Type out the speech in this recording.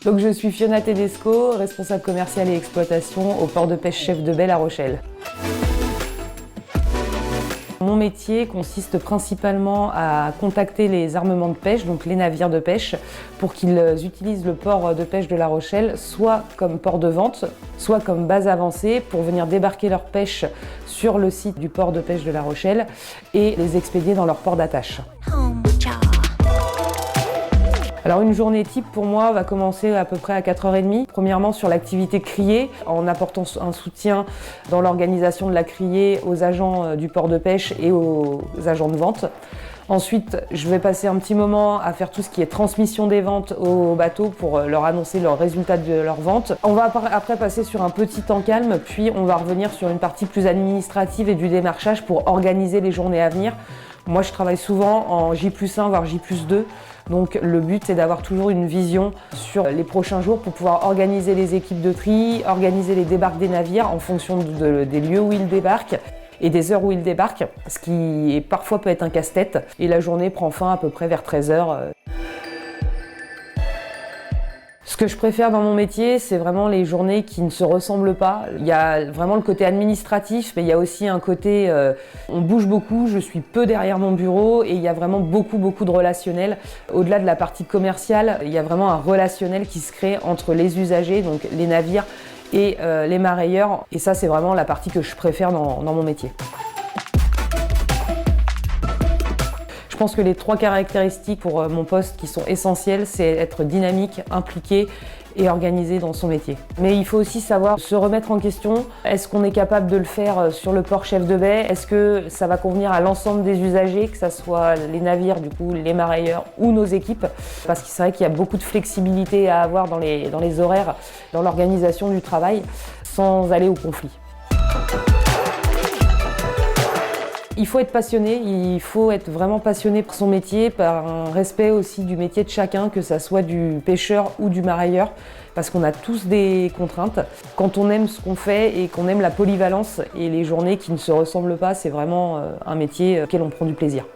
Donc je suis Fiona Tedesco, responsable commerciale et exploitation au port de pêche Chef de Baie La Rochelle. Mon métier consiste principalement à contacter les armements de pêche, donc les navires de pêche, pour qu'ils utilisent le port de pêche de La Rochelle soit comme port de vente, soit comme base avancée pour venir débarquer leur pêche sur le site du port de pêche de La Rochelle et les expédier dans leur port d'attache. Alors une journée type pour moi va commencer à peu près à 4h30. Premièrement sur l'activité criée, en apportant un soutien dans l'organisation de la criée aux agents du port de pêche et aux agents de vente. Ensuite, je vais passer un petit moment à faire tout ce qui est transmission des ventes aux bateaux pour leur annoncer leurs résultats de leur vente. On va après passer sur un petit temps calme, puis on va revenir sur une partie plus administrative et du démarchage pour organiser les journées à venir. Moi, je travaille souvent en J+1 voire J+2. Donc le but c'est d'avoir toujours une vision sur les prochains jours pour pouvoir organiser les équipes de tri, organiser les débarques des navires en fonction des lieux où ils débarquent et des heures où ils débarquent, ce qui parfois peut être un casse-tête. Et la journée prend fin à peu près vers 13h. Ce que je préfère dans mon métier, c'est vraiment les journées qui ne se ressemblent pas. Il y a vraiment le côté administratif, mais il y a aussi un côté on bouge beaucoup, je suis peu derrière mon bureau et il y a vraiment beaucoup de relationnel. Au-delà de la partie commerciale, il y a vraiment un relationnel qui se crée entre les usagers, donc les navires et les mareyeurs. Et ça, c'est vraiment la partie que je préfère dans mon métier. Je pense que les 3 caractéristiques pour mon poste qui sont essentielles, c'est être dynamique, impliqué et organisé dans son métier. Mais il faut aussi savoir se remettre en question. Est-ce qu'on est capable de le faire sur le port Chef de Baie? Est-ce que ça va convenir à l'ensemble des usagers, que ce soit les navires, du coup, les mareyeurs ou nos équipes? Parce que c'est vrai qu'il y a beaucoup de flexibilité à avoir dans les horaires, dans l'organisation du travail, sans aller au conflit. Il faut être passionné, il faut être vraiment passionné pour son métier, par un respect aussi du métier de chacun, que ça soit du pêcheur ou du mareyeur, parce qu'on a tous des contraintes. Quand on aime ce qu'on fait et qu'on aime la polyvalence et les journées qui ne se ressemblent pas, c'est vraiment un métier auquel on prend du plaisir.